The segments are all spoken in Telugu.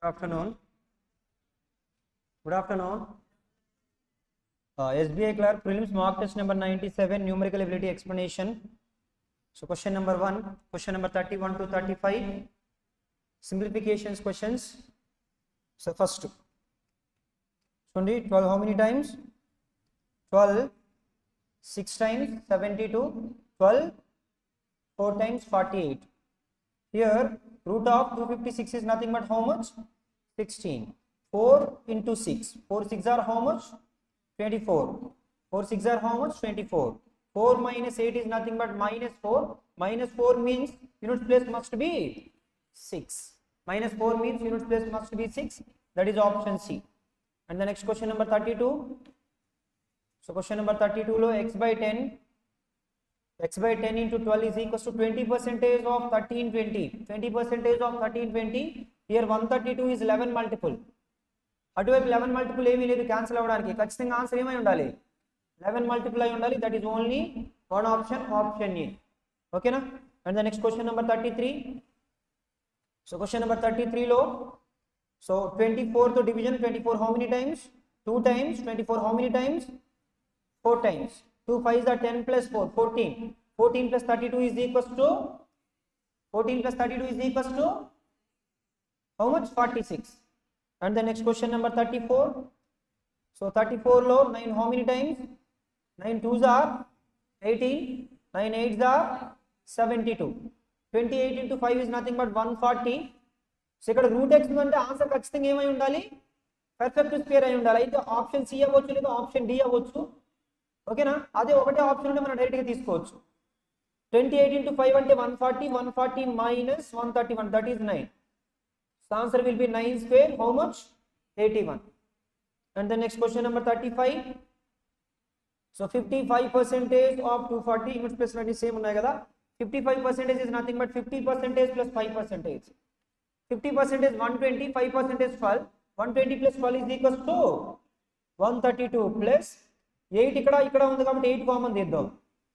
Good afternoon. Good afternoon. SBI Clerk Prelims Mock Test number 97 Numerical Ability Explanation. So question number 1, question number 31 to 35, simplifications questions. So first, 12 how many times? 12, 6 times 72, 12, 4 times 48. Here root of 256 is nothing but how much? 16. 4 into 6. 4 6 are how much? 24. 4 6 are how much? 24. 4 minus 8 is nothing but minus 4. Minus 4 means units place must be 6. Minus 4 means units place must be 6. That is option C. And the next question number 32. So question number 32 lo x by 10. X by 10 into 12 is equals to 20% of 1320. 20% of 1320. Here 132 is 11 multiple. అటువైపు 11 మల్టిపుల్ ఏమీ లేదు క్యాన్సిల్ అవ్వడానికి ఖచ్చితంగా ఆన్సర్ ఏమై ఉండాలి 11 మల్టిపుల్ అయి ఉండాలి that is only one option option A ఓకేనా and the next question number 33 so question number 33 లో సో 24 తో division 24 how many times 2 times 24 how many times 4 times 2 5s are 10 plus 4 14 14 plus 32 is equals to 14 plus 32 is equals to how much 46. And the next question number 34. So 34 low 9 how many times? 9 2s are 18, 9 8s are 72. 28 into 5 is nothing but 140. So ikkada root x ante answer ఖచ్చితంగా ఏమై ఉండాలి పర్ఫెక్ట్ స్క్వేర్ అయి ఉండాలి అయితే ఆప్షన్ సి అవ్వచ్చు లేదా ఆప్షన్ డి అవ్వచ్చు ఓకేనా అదే ఒకటే ఆప్షన్ ఉంటే మనం డైరెక్ట్ గా తీసుకోవచ్చు 28 into 5 అంటే 140 140 minus 131 that is 9. So answer will be 9 square how much 81. And the next question number 35. So 55% of 240 units plus 90 same unnai kada 55% is nothing but 50% plus 5%. 50% is 120 5% is 12 120 plus 12 is equals to 132 plus 8 ఇక్కడ ఉంది కాబట్టి 8 కామన్ తీద్దాం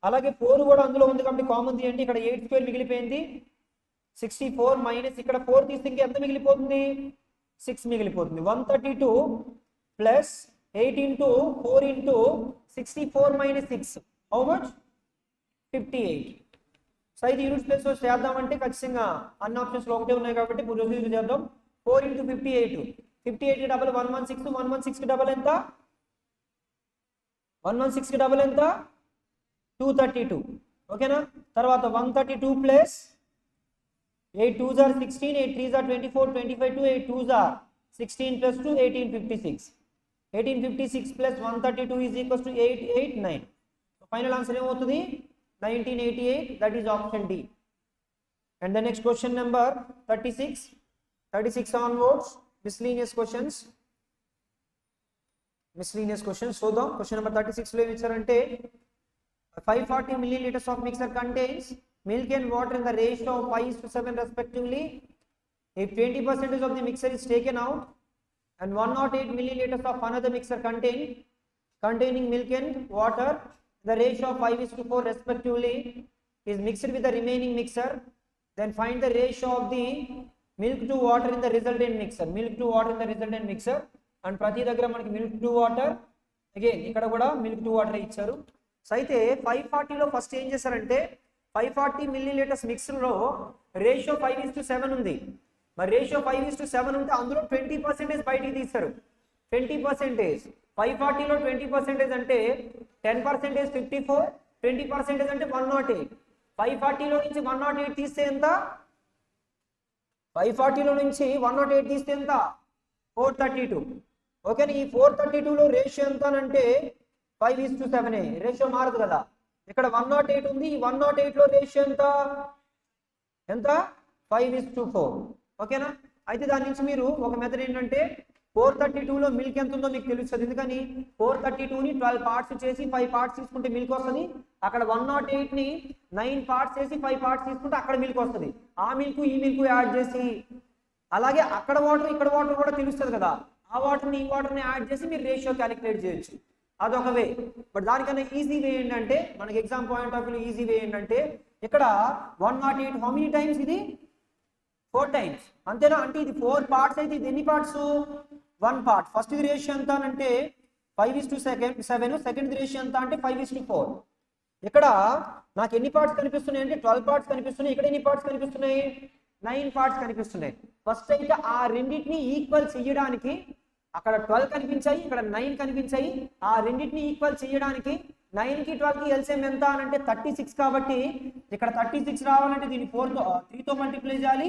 అలాగే 4 కూడా అందులో ఉంది కాబట్టి కామన్ తీయండి ఇక్కడ 8 స్క్వేర్ మిగిలిపోయింది 64 మైనస్ ఇక్కడ 4 తీస్తే ఇంకా ఎంత మిగిలిపోతుంది 6 మిగిలిపోతుంది 132 plus 8 into 4 into 64 minus 6 how much 58. So ఇది యూనిట్ ప్లేస్ లో చేద్దామంటే ఖచ్చితంగా అన్ని ఆప్షన్స్ లో ఒకటే ఉన్నాయి కాబట్టి ప్రొసీజర్ చేద్దాం 4 into 58 58 డబల్ 116 116 డబల్ ఎంత 116 డబల్ ఎంత 232 ఓకేనా తర్వాత 132 plus 8 2s are 16 8 3s are 24 25 2 8 2s are 16 plus 2 1856 1856 plus 132 is equals to 889. So final answer ఏమవుతుంది 1988 that is option D. And the next question number 36 onwards miscellaneous questions so the question number 36 లో ఏమి ఇచ్చారంటే 540 milliliters of mixture contains milk and water in the ratio of 5:7 respectively. If 20% of the mixture is taken out and 108 milliliters of another mixture containing milk and water, the ratio of 5:4 respectively is mixed with the remaining mixture, then find the ratio of the milk to water in the resultant mixture. And ప్రతి దగ్గర మనకి milk to water again ఇక్కడ కూడా milk to water ఇచ్చారు. సో అయితే 540 లో ఫస్ట్ ఏం చేశారంటే 540 milliliters మిక్సర్ లో రేషియో 5:7 ఉంది మరి రేషియో 5:7 ఉంటే అందులో 20% బయటికి తీశారు 20% 540 లో 20% అంటే 10% 54 20% అంటే 108 540 లో నుంచి 108 తీస్తే ఎంత 540 లో నుంచి 108 తీస్తే ఎంత 432 ఓకే ఈ 432 లో రేషియో ఎంత అంటే 5:7 రేషియో మారదు కదా ఇక్కడ 108 ఉంది ఈ 108 లో రేషియో ఎంత 5:4 ఓకేనా అయితే దాని నుంచి మీరు ఒక మెథడ్ ఏంటంటే 432 లో మిల్క్ ఎంత ఉందో మీకు తెలుస్తుంది ఎందుకని 432 ని 12 పార్ట్స్ చేసి 5 పార్ట్స్ తీసుకుంటే మిల్క్ వస్తుంది అక్కడ 108 ని 9 పార్ట్స్ చేసి 5 పార్ట్స్ తీసుకుంటే అక్కడ మిల్క్ వస్తుంది ఆ మిల్క్ ఈ మిల్క్ యాడ్ చేసి అలాగే అక్కడ వాటర్ ఇక్కడ వాటర్ కూడా తెలుస్తుంది కదా ఆ వాటర్ ని ఈ వాటర్ ని యాడ్ చేసి మీరు రేషియో క్యాలిక్యులేట్ చేయొచ్చు అదొక వే బట్ దానికన్నా ఈజీ వే ఏంటంటే మనకి exam point of view easy way ఏంటంటే ఇక్కడ 108 how many times ఇది 4 times అంతేనా? అంటే ఇది 4 parts అయితే ఇది ఎన్ని పార్ట్స్? 1 part. ఫస్ట్ ఇది రేషియో ఎంత అంటే 5:7, సెకండ్ రేషియో ఎంత అంటే 5:4. ఇక్కడ నాకు ఎన్ని పార్ట్స్ కనిపిస్తున్నాయి అంటే 12 పార్ట్స్ కనిపిస్తున్నాయి. ఇక్కడ ఎన్ని పార్ట్స్ కనిపిస్తున్నాయి? 9 పార్ట్స్ కనిపిస్తున్నాయి. ఫస్ట్ అయితే ఆ రెండింటిని ఈక్వల్ చేయడానికి, అక్కడ 12 కనిపించాయి, ఇక్కడ 9 కనిపించాయి. ఆ రెండింటిని ఈక్వల్ చేయడానికి 9కి 12కి ఎల్సిఎం ఎంత అని అంటే 36. కాబట్టి ఇక్కడ 36 రావాలంటే దీన్ని 3తో మల్టిప్లై చేయాలి.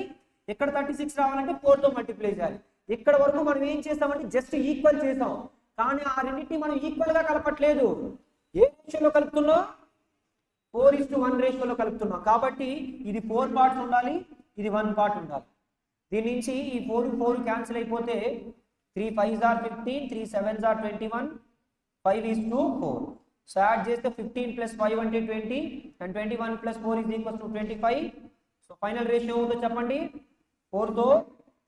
ఇక్కడ 36 రావాలంటే 4తో మల్టిప్లై చేయాలి. ఇక్కడ వరకు మనం ఏం చేస్తామంటే జస్ట్ ఈక్వల్ చేసాం, కానీ ఆ రెండింటిని మనం ఈక్వల్ గా కలపట్లేదు. ఏ రేషియోలో కలుపుతున్నాం? 4:1 రేషియోలో కలుపుతున్నాం. కాబట్టి ఇది 4 పార్ట్స్ ఉండాలి, ఇది 1 పార్ట్ ఉండాలి. దీని నుంచి ఈ 4 క్యాన్సిల్ అయిపోతే 3 5s are 15, 3 7s are 21, 5:4. So add చేస్తే 15 + 5 అంటే 20 and 21 + 4 is equals to 25. So final ratio ఏమవుతుందో చెప్పండి? 4తో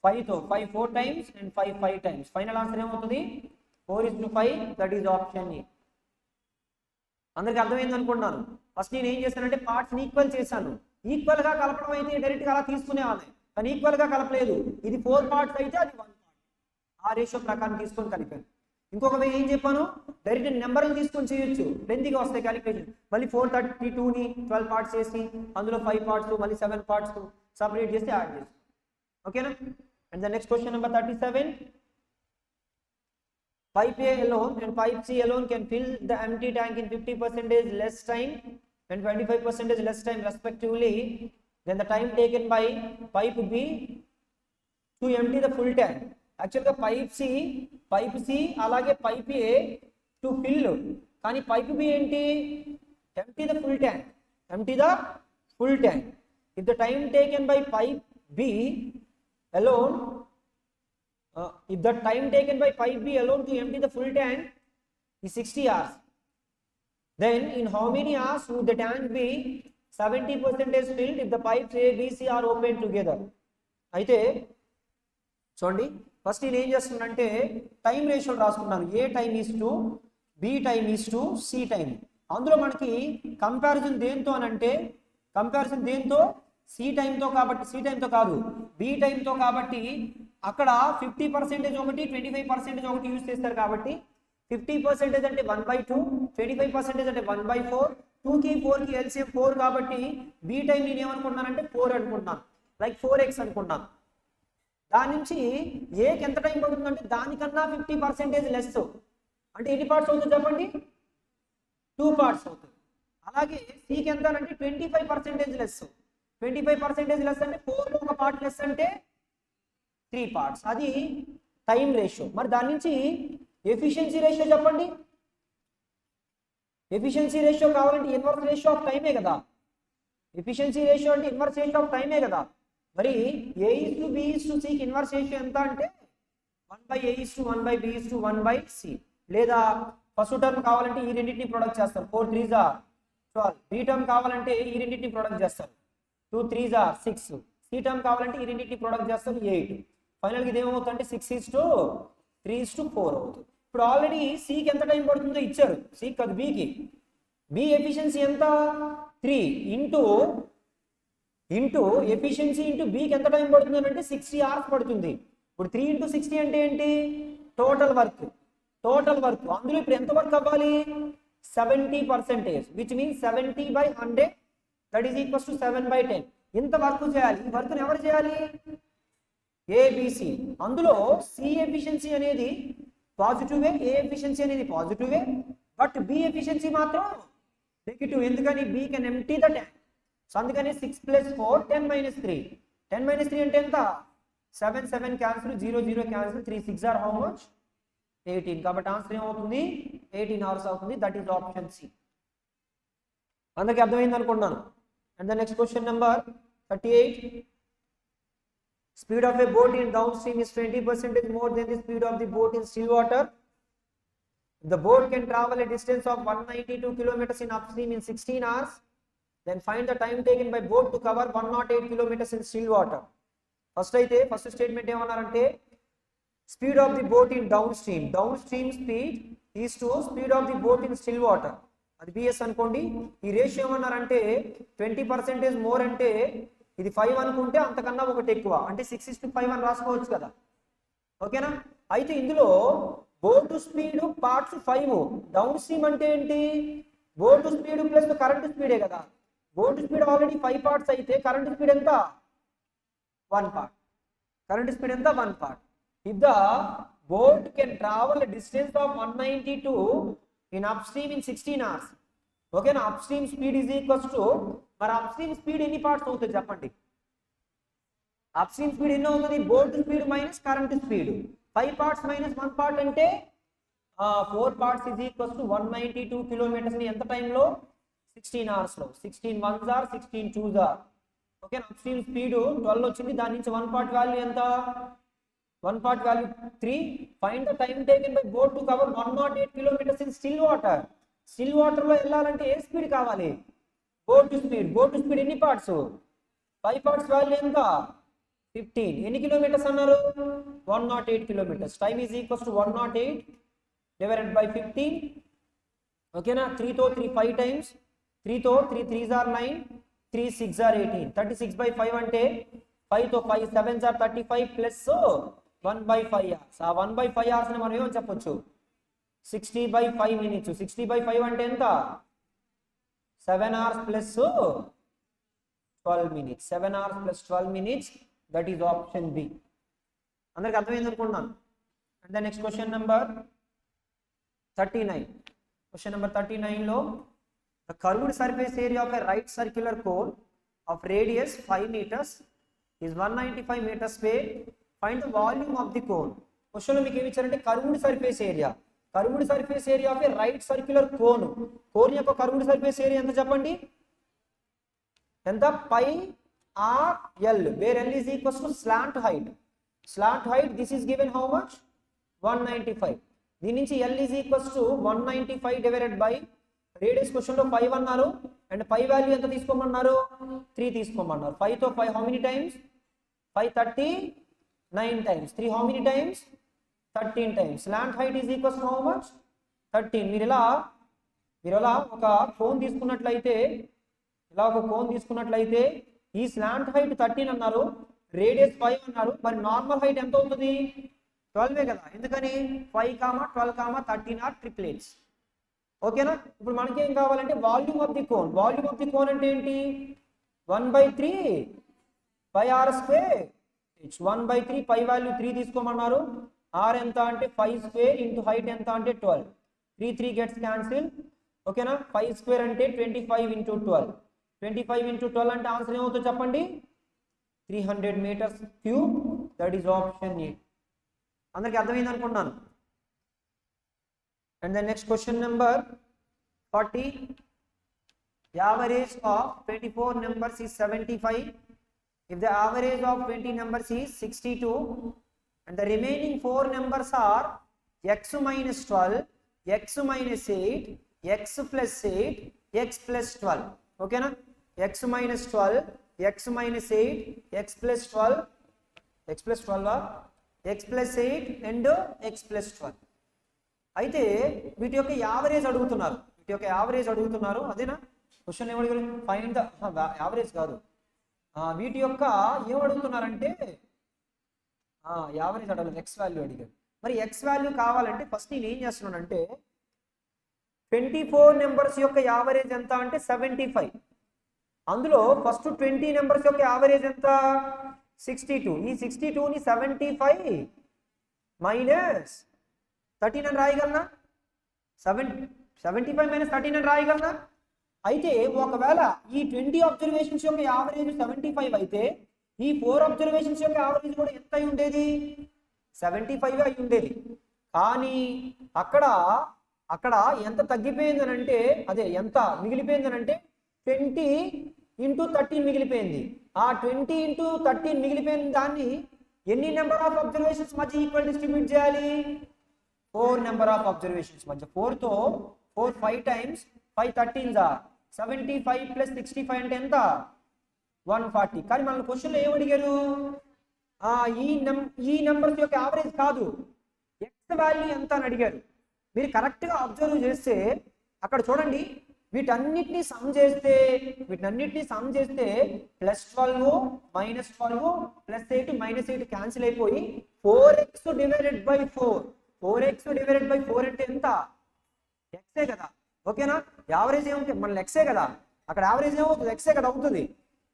5తో 5 4 times and 5 5 times. Final answer ఏమవుతుంది? 4:5. That is option A. అందరికి అర్థమైంది అనుకుంటున్నాను. ఫస్ట్ నేను ఏం చేశానంటే పార్ట్స్ని ఈక్వల్ చేశాను. ఈక్వల్ గా కలపడం అయితే డైరెక్ట్ గా అలా తీసుకునేవాళ్ళే, కానీ ఈక్వల్ గా కలపలేదు. ఇది 4 పార్ట్స్ అయితే అది 1 పార్ట్. ఆ రేషియో ప్రకారం తీసుకొని కలిపాను. ఇంకొక వే ఏం చెప్పాను? డైరెక్ట్ నెంబర్లు తీసుకొని చేయొచ్చు, లెంతీగా వస్తాయి క్యాలిక్యులేషన్. మళ్ళీ 432ని 12 పార్ట్స్ చేసి అందులో 5 పార్ట్స్ మళ్ళీ 7 పార్ట్స్ సపరేట్ చేసి యాడ్ చేసి. ఓకేనా? And the next question number 37. Pipe A alone and pipe C alone can fill the empty tank in 50% less time and 25% less time respectively than the time taken by pipe B to empty the full tank. Actually pipe C అలాగే pipe A to fill, కానీ pipe B ఏంటి? empty the full tank. If the time taken by pipe B alone if the time taken by pipe B alone to empty the full tank is 60 hours, then in how many hours would the tank be 70% filled if the pipes A, B, C are opened together? అయితే చూడండి, ఫస్ట్ నేను ఏం చేస్తున్నానంటే టైం రేషియో రాసుకున్నాను. A time is to B time is to C time. అందులో మనకి కంపారిజన్ దేంతో అని అంటే దేంతో? సి టైంతో. కాబట్టి సి టైంతో కాదు, బి టైంతో. కాబట్టి అక్కడ 50% ఒకటి 25% ఒకటి యూజ్ చేస్తారు. కాబట్టి 50% అంటే 1/2, 25% అంటే 1/4. 2కి 4కి ఎల్సిఎం 4. కాబట్టి బి టైం నేను ఏమనుకుంటున్నానంటే 4 అనుకుంటున్నాను, లైక్ 4x అనుకుంటున్నాను. దాని నుంచి ఏకి ఎంత టైం పడుతుందంటే దానికన్నా 50% లెస్. అంటే ఎన్ని పార్ట్స్ అవుతుంది చెప్పండి? 2 పార్ట్స్ అవుతుంది. అలాగే సికి ఎంత అంటే 25% లెస్. 25% లెస్ అంటే 4లో ఒక పార్ట్ లెస్ అంటే 3 పార్ట్స్. అది టైం రేషియో. మరి దాని నుంచి ఎఫిషియన్సీ రేషియో చెప్పండి. ఎఫిషియన్సీ రేషియో కావాలంటే ఇన్వర్స్ రేషియో ఆఫ్ టైమే కదా. ఎఫిషియన్సీ రేషియో అంటే ఇన్వర్స్ రేషియో ఆఫ్ టైమే కదా. మరి A:B:Cకి ఇన్వర్స్ రేషియో ఎంత అంటే 1/A:1/B:1/C. లేదా ఫస్ట్ టర్మ్ కావాలంటే ఈ రెండింటిని ప్రొడక్ట్ చేస్తారు. 4 3s are 12. బి టర్మ్ కావాలంటే ఈ రెండింటిని ప్రొడక్ట్ చేస్తారు. 2 3s are 6. సి టర్మ్ కావాలంటే ఈ రెండింటిని ప్రొడక్ట్ చేస్తారు 8. ఫైనల్గా ఇది ఏమవుతుందంటే 6:3:4 అవుతుంది. ఇప్పుడు ఆల్రెడీ సికి ఎంత టైం పడుతుందో ఇచ్చారు, సి కాదు బికి. బి ఎఫిషియన్సీ ఎంత? 3 ఇంటూ ఎఫిషియన్సీ ఇంటూ బికి ఎంత టైం పడుతుంది అంటే 60 hours పడుతుంది. ఇప్పుడు 3 × 60 అంటే ఏంటి? Total work. అందులో ఇప్పుడు ఎంత వర్క్ అవ్వాలి? 70%, which means 70/100, that is equals to 7/10. ఇంత వర్క్ చేయాలి. ఈ వర్క్ని ఎవరు చేయాలి? ఏబిసి. అందులో సి ఎఫిషియన్సీ అనేది పాజిటివే, ఏ ఎఫిషియన్సీ అనేది పాజిటివే, బట్ బి ఎఫిషియన్సీ మాత్రం నెగిటివ్. ఎందుకని? B can empty the tank. So అందుకని 6 + 4 10 - 3. 10 - 3 అంటే ఎంత? 7 7 cancel, 0 0 cancel, 3 6 are how much? 18. కాబట్టి ఆన్సర్ ఏమవుతుంది? 18 hours అవుతుంది. That is option C. అందరికి అర్థమైంది అనుకుంటున్నాను. And the next question number 38. Speed of a boat in downstream is 20% more than the speed of the boat in still water. The boat can travel a distance of 192 kilometers in upstream in 16 hours. Then find the time taken by boat to cover 108 kilometers in still water. First statement ఏమన్నారంటే speed of the boat in downstream speed is to speed of the boat in still water. అది బిఎస్ అనుకోండి. ఈ రేషియో ఏమన్నారంటే 20% మోర్ అంటే ఇది 5 అనుకుంటే అంతకన్నా ఒకటి ఎక్కువ, అంటే 6:5 అని రాసుకోవచ్చు కదా. ఓకేనా. అయితే ఇందులో board speed parts 5, down stream అంటే ఏంటి, బోర్డు స్పీడ్ ప్లస్ కరెంట్ స్పీడే కదా. బోర్డు స్పీడ్ ఆల్రెడీ 5 పార్ట్స్ అయితే కరెంట్ స్పీడ్ ఎంత, 1 part. కరెంట్ స్పీడ్ ఎంత, 1 part. If the boat can travel a distance of 192 in upstream in 16 hours. Okay నా, upstream speed is equals to, మరి అప్స్ట్రీమ్ స్పీడ్ ఎన్ని పార్ట్స్ అవుతుంది చెప్పండి. అప్స్ట్రీమ్ స్పీడ్ ఎన్ని అవుతుంది, board speed minus current speed. 5 parts minus 1 part అంటే 4 parts is equals to 192 kilometres ని ఎంత టైంలో, 16 hours లో. 16 1s are 16 2s are. Okay, upstream speed 12 వచ్చింది, దాని నుంచి 1 part వాల్యూ ఎంత, 1 part value 3. Find the time taken by boat to cover 108 kilometers in still water. Still water లో వెళ్ళాలంటే ఏ స్పీడ్ కావాలి, బోట్ స్పీడ్. బోట్ స్పీడ్ ఎన్ని పార్ట్స్, 5 parts వాల్యూ ఎంత, 15. ఎన్ని కిలోమీటర్స్ అన్నారు, 108 kilometers. Time is equals to 108 divided by 15. ఓకేనా. 3 తో 3 5 టైమ్స్, 3 తో 3 3s are 9, 3 6 are 18. 36 by 5 అంటే 5 తో 5 7s are 35 ప్లస్ 1/5 hours. ఆ 1/5 hours ని మనం ఏమని చెప్పొచ్చు, 60/5 minutes. 60/5 అంటే ఎంత, 7 hours plus 12 minutes. 7 hours plus 12 minutes. That is option B. అందరికి అర్థమైంది అనుకుంటున్నాను. And the next question number 39. Question number 39 లో the curved surface area of a right circular cone of radius 5 meters is 195 meters square. Find the volume of the cone. Question లో మీకు ఏమి ఇచ్చారంటే curved surface area. Curved surface area of a right circular cone. Cone యొక్క కర్వ్డ్ సర్ఫేస్ ఏరియా ఎంత చెప్పండి, ఎంత, pi r l, where l is equals to slant height. Slant height this is given how much, 195. దీని నుంచి l is equals to 195 divided by radius. Question లో 5 అన్నారు అండ్ పై వాల్యూ ఎంత తీసుకోమన్నారు, 3 తీసుకోమన్నారు. 5 తో 5 how many times, 5 39 times. 3 how many times, 13 times. Slant height is equals how much, 13. మీరు ఇలా ఒక కోన్ తీసుకున్నట్లయితే, ఈ స్లాంట్ హైట్ 13 అన్నారు, రేడియస్ 5 అన్నారు, మరి నార్మల్ హైట్ ఎంత అవుతుంది, 12 కదా. ఎందుకని 5, 12, 13 ఆర్ ట్రిప్లెట్స్. ఓకేనా. ఇప్పుడు మనకేం కావాలంటే volume of the cone. Volume of the cone అంటే ఏంటి, 1/3 pi r square. 1/3 pi value 3 తీసుకోమన్నారు. ఆర్ ఎంత అంటే 5 స్క్వేర్ ఇంటూ హైట్ ఎంత అంటే 12. 3 గెట్స్ క్యాన్సిల్. ఓకేనా. 5 స్క్వేర్ అంటే 25 ఇంటూ 12. 25 ఇంటూ 12 అంటే ఆన్సర్ ఏమవుతుందో చెప్పండి, 300 meters cube. That is option A. అందరికి అర్థమైంది అనుకుంటున్నాను. And the next question number 40. Average of 24 numbers is 75. If the average of 20 numbers is 62 and the remaining 4 numbers are x minus 12, x minus 8, x plus 8, x plus 12. Okay na, x minus 12, x minus 8, x plus 12, x plus 12, x plus 8 and x plus 12. అయితే వీటి యొక్క యావరేజ్ అడుగుతున్నారు. అదేనా క్వశ్చన్ ఏం అడిగారు, ఫైండ్ ద యావరేజ్ కాదు, వీటి యొక్క ఏం అడుగుతున్నారంటే యావరేజ్ అడగలేదు, ఎక్స్ వాల్యూ అడిగారు. మరి ఎక్స్ వాల్యూ కావాలంటే ఫస్ట్ నేను ఏం చేస్తున్నానంటే 24 నెంబర్స్ యొక్క యావరేజ్ ఎంత అంటే 75. అందులో ఫస్ట్ 20 నెంబర్స్ యొక్క యావరేజ్ ఎంత, 62. ఈ 62ని 75 మైనస్ 13 అని రాయగలనా, 75 మైనస్ 13 అని రాయగలనా. అయితే ఒకవేళ ఈ 20 అబ్జర్వేషన్స్ యొక్క యావరేజ్ 75 అయితే ఈ 4 అబ్జర్వేషన్స్ యొక్క యావరేజ్ కూడా ఎంత అయి ఉండేది, 75 అయి ఉండేది. కానీ అక్కడ ఎంత తగ్గిపోయిందని అంటే, అదే ఎంత మిగిలిపోయిందని అంటే 20 ఇంటూ 13 మిగిలిపోయింది. ఆ 20 ఇంటూ 13 మిగిలిపోయిన దాన్ని ఎన్ని నెంబర్ ఆఫ్ అబ్జర్వేషన్స్ మధ్య ఈక్వల్ డిస్ట్రిబ్యూట్ చేయాలి, 4 నెంబర్ ఆఫ్ అబ్జర్వేషన్స్ మధ్య. 4 తో 4 5 టైమ్స్, 5 13s are 75 ప్లస్ 65 అంటే ఎంత, 140. కానీ మన క్వశ్చన్లో ఏం అడిగారు, ఈ నెంబర్స్ యొక్క యావరేజ్ కాదు, ఎక్స్ వాల్యూ ఎంత అని అడిగారు. మీరు కరెక్ట్గా అబ్జర్వ్ చేస్తే అక్కడ చూడండి, వీటన్నిటిని సమ్ చేస్తే +12 -12 +8 -8 క్యాన్సిల్ అయిపోయి 4x డివైడెడ్ బై 4 అంటే ఎంత? ఎక్సే కదా. ఓకేనా? యావరేజ్ ఏముంటుంది మన ఎక్సే కదా. అక్కడ యావరేజ్ ఏమవుతుంది? ఎక్సే కదా అవుతుంది.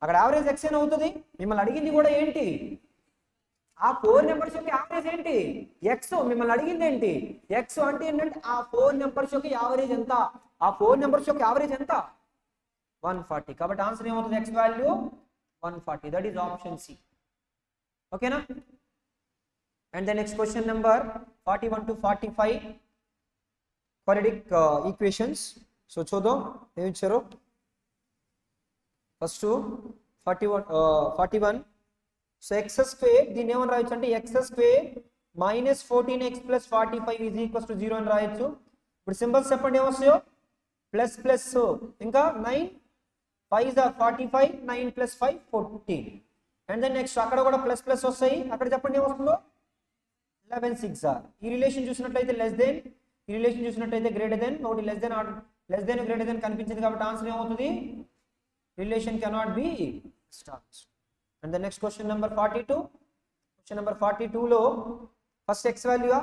అక్కడ యావరేజ్ ఎక్స్ అని అవుతుంది. మిమ్మల్ని అడిగింది కూడా ఏంటి? ఆ 4 నెంబర్స్ యొక్క యావరేజ్ ఏంటి? ఎక్స్. మిమ్మల్ని అడిగింది ఏంటి? ఎక్స్ అంటే ఏంటంటే ఆ 4 నెంబర్స్ యొక్క యావరేజ్ ఎంత? ఆ 4 నెంబర్స్ యొక్క యావరేజ్ ఎంత? 140. కాబట్టి ఆన్సర్ ఏమవుతుంది? X value 140. That is option C. ఓకేనా? And the next question number 41 to 45 quadratic equations. So చూద్దాం ఏమి ఇచ్చారు. ఫస్ట్ 41. సో ఎక్స్ స్క్వేర్, దీన్ని ఏమని రాయొచ్చు అంటే ఎక్స్ స్క్వేర్ -14x + 45 = 0 అని రాయొచ్చు. ఇప్పుడు సింబల్స్ చెప్పండి ఏమొస్తాయో. ప్లస్ ప్లస్ ఇంకా 9 5 are 45, 9 + 5 14. అండ్ దెన్ నెక్స్ట్ అక్కడ కూడా ప్లస్ ప్లస్ వస్తాయి. అక్కడ చెప్పండి ఏమొస్తుందో. 11 6 are. ఈ రిలేషన్ చూసినట్లయితే లెస్ దెన్, ఈ రిలేషన్ చూసినట్లయితే గ్రేటర్ దెన్. ఒకటి లెస్ దెన్ గ్రేటర్ దెన్ కనిపించింది కాబట్టి ఆన్సర్ ఏమవుతుంది? Relation cannot be established. And the next question number 42. Question number 42 లో ఫస్ట్ ఎక్స్ వాల్యూగా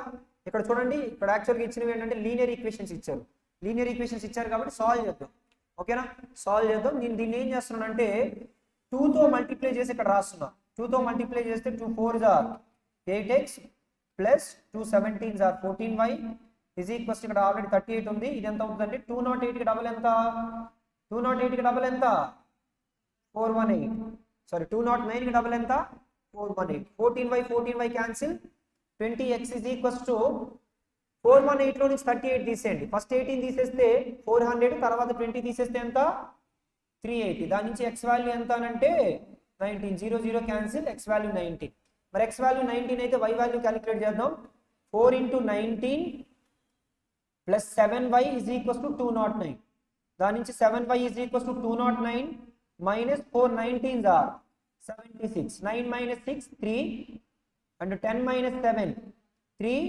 ఇక్కడ చూడండి. ఇక్కడ యాక్చువల్గా ఇచ్చినవి ఏంటంటే లీనియర్ ఈక్వేషన్స్ ఇచ్చారు. లీనియర్ ఈక్వేషన్స్ ఇచ్చారు కాబట్టి సాల్వ్ చేద్దాం. ఓకేనా? సాల్వ్ చేద్దాం. నేను దీన్ని ఏం చేస్తున్నానంటే 2తో మల్టిప్లై చేసి ఇక్కడ రాస్తున్నా. 2తో మల్టిప్లై చేస్తే 2 4s are 8x plus 2 17s are 14y = ఇక్కడ ఆల్రెడీ 38 ఉంది. ఇది ఎంత అవుతుందంటే 208 కి డబల్ ఎంత? 208 కి డబల్ ఎంత? 418. సారీ 209 కి డబల్ ఎంత? 418. 14y cancel. 20x = 418 లో నుంచి 38 తీసేయండి. ఫస్ట్ 18 తీసేస్తే 400, తర్వాత 20 తీసేస్తే ఎంత? 380. దాని నుంచి x వాల్యూ ఎంత అంటే 19. 0 0 క్యాన్సిల్. x value 19. మరి x వాల్యూ 19 అయితే y వాల్యూ క్యాలిక్యులేట్ చేద్దాం. 4 × 19 + 7y = 209. దాని నుంచి 7y = 209 - 4 19s are 76. 9 - 6 3 and 10 - 7 3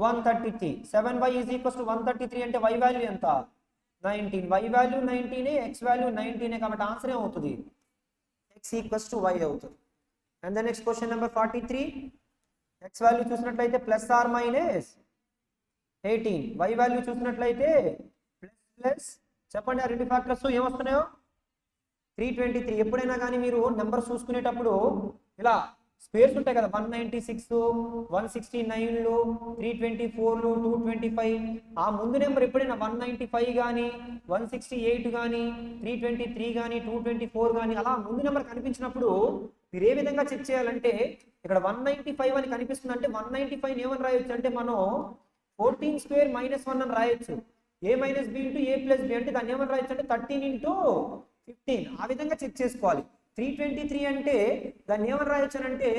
133. 7y = 133 అంటే y వాల్యూ ఎంత? 19. y వాల్యూ 19, x వాల్యూ 19 కాబట్టి ఆన్సర్ ఏమవుతుంది? x = y అవుతుంది. And the next question number 43. x value చూసినట్లయితే +or -18. y వాల్యూ చూసినట్లయితే ప్లస్ చెప్పండి ఆ రెండు ఫ్యాక్టర్స్ ఏమొస్తున్నాయో. 323. ఎప్పుడైనా కానీ మీరు నెంబర్స్ చూసుకునేటప్పుడు ఇలా స్పేర్స్ ఉంటాయి కదా. 196 169 324 225. ఆ ముందు నెంబర్ ఎప్పుడైనా 195 కానీ 168 కానీ 323 కానీ 224 కానీ అలా ముందు నెంబర్ కనిపించినప్పుడు మీరు ఏ విధంగా చెక్ చేయాలంటే ఇక్కడ 195 అని కనిపిస్తుంది అంటే 195 ఏమని రాయొచ్చు అంటే మనం 14² - 1 అని రాయొచ్చు. a - b × a + b అంటే దాన్ని ఏమని రాయొచ్చు అంటే 13 × 15. ఆ విధంగా చెక్ చేసుకోవాలి. 323 అంటే దాన్ని ఏమని రాయొచ్చు అంటే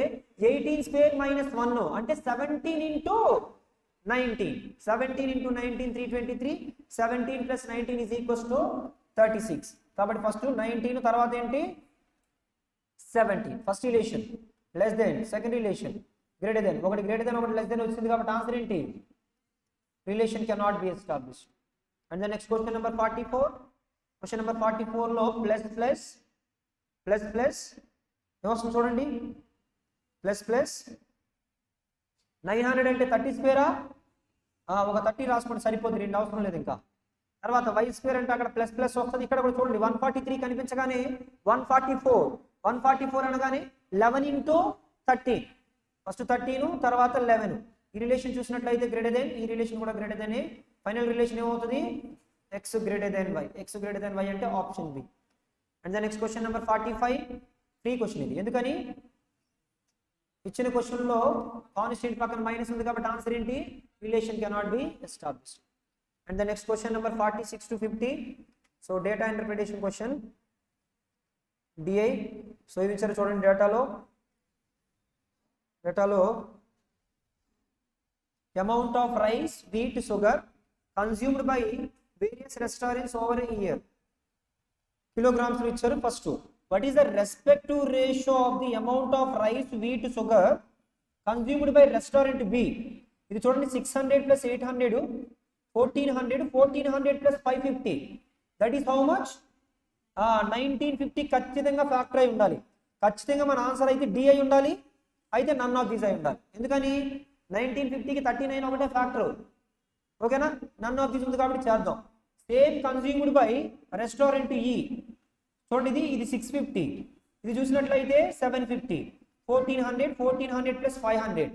18² - 1 అంటే 17 × 19. 17 × 19 323. 17 + 19 = 36. కాబట్టి ఫస్ట్ 19 తర్వాత ఏంటి? 17. First relation less than, second relation greater than. ఒకటి గ్రేటర్ దెన్ ఒకటి లెస్ దెన్ వచ్చింది కాబట్టి ఆన్సర్ ఏంటి? Relation cannot be established. And the next question number 44. Question number 44 లో ప్లస్ ఏమొస్తుంది చూడండి. ప్లస్ 900 అంటే 30² ఒక 30 రాసుకోండి సరిపోతుంది. 2 అవసరం లేదు ఇంకా. తర్వాత y² అంటే అక్కడ ప్లస్ వస్తుంది. ఇక్కడ కూడా చూడండి 143 కనిపించగానే 144 అనగానే 11 × 13. ఫస్ట్ 13 తర్వాత 11. ఈ రిలేషన్ చూసినట్లయితే గ్రేటర్ దెన్, ఈ రిలేషన్ కూడా గ్రేటర్ దెన్. ఫైనల్ రిలేషన్ ఏమవుతుంది? x greater than y. x greater than y అంటే option B. And the next question number 45. Free question ఇది. ఎందుకని ఇచ్చిన క్వశ్చన్ లో కాన్స్టెంట్ పక్కన మైనస్ ఉంది కాబట్టి ఆన్సర్ ఏంటి? Relation cannot be established. And the next question number 46 to 50. So data interpretation question DI. So ఇవి ఇచ్చారు చూడండి. డేటాలో amount of rice, wheat, sugar consumed by various restaurants over a year. Kilograms లో ఇచ్చారు. First what is the respective ratio of the amount of rice, wheat, sugar consumed by restaurant B? ఇది చూడండి 600 + 800 1400 1400 + 550 దట్ ఈస్ హౌ మచ్ 1950 ఖచ్చితంగా ఫ్యాక్టర్ అయి ఉండాలి. ఖచ్చితంగా మన ఆన్సర్ అయితే డి అయి ఉండాలి, అయితే నన్ ఆఫ్ దీస్ అయి ఉండాలి. ఎందుకని 1950కి 39 ఒకటే ఫ్యాక్టర్, ఓకేనా? నన్ ఆఫ్ దీస్ ఉంది కాబట్టి చేద్దాం. సేమ్ కన్స్యూమ్డ్ బై రెస్టారెంట్ ఈ, చూడండి ఇది 650, ఇది చూసినట్లయితే 750, 1400 ప్లస్ 500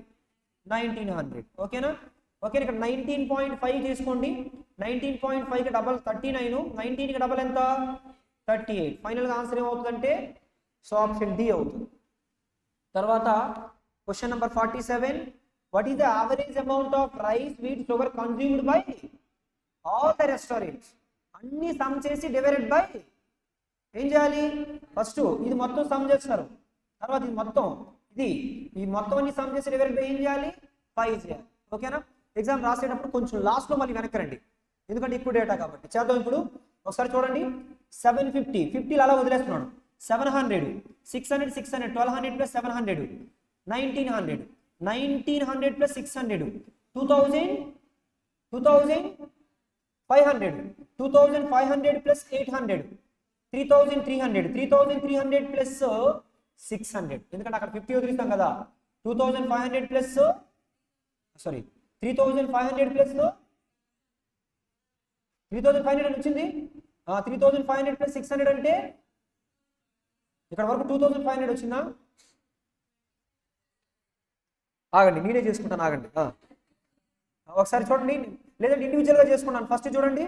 1900, ఓకేనా? ఓకే, ఇక్కడ 19.5 చేసుకోండి. 19.5కి డబల్ 39, 19కి డబల్ ఎంత 38. ఫైనల్గా ఆన్సర్ ఏమవుతుందంటే సో ఆప్షన్ డి అవుతుంది. తర్వాత question number 47, what is the average amount of rice, wheat, sugar consumed by all the restaurants? అన్ని సమ్ చేసి డివైడెడ్ బై ఏం చేయాలి? ఫస్ట్ ఇది మొత్తం సమ్ చేస్తారు, తర్వాత ఈ మొత్తం అన్ని సమ్ చేసి డివైడెడ్ బై ఏం చేయాలి? 5 చేయాలి, ఓకేనా? ఎగ్జామ్ రాసేటప్పుడు కొంచెం లాస్ట్లో మళ్ళీ వెనక్కి రండి, ఎందుకంటే ఇప్పుడు డేటా కాబట్టి. చేద్దాం ఇప్పుడు. ఒకసారి చూడండి, 750, 50 అలా వదిలేస్తున్నాడు. 700, 600, 1200 ప్లస్ 700 1900, 1900 ప్లస్ 600 2000, 2500, 2500 ప్లస్ 800 3300, 3300 ప్లస్ 600, ఎందుకంటే అక్కడ 50 వదిలిస్తాం కదా. 2500 ప్లస్ 3500 ప్లస్ 3500 అని వచ్చింది. 3500 ప్లస్ 600 అంటే ఇక్కడ వరకు 2500 వచ్చిందా? ఆగండి, నేనే చేసుకుంటాను, ఆగండి. ఒకసారి చూడండి, లేదంటే ఇండివిజువల్గా చేసుకున్నాను. ఫస్ట్ చూడండి,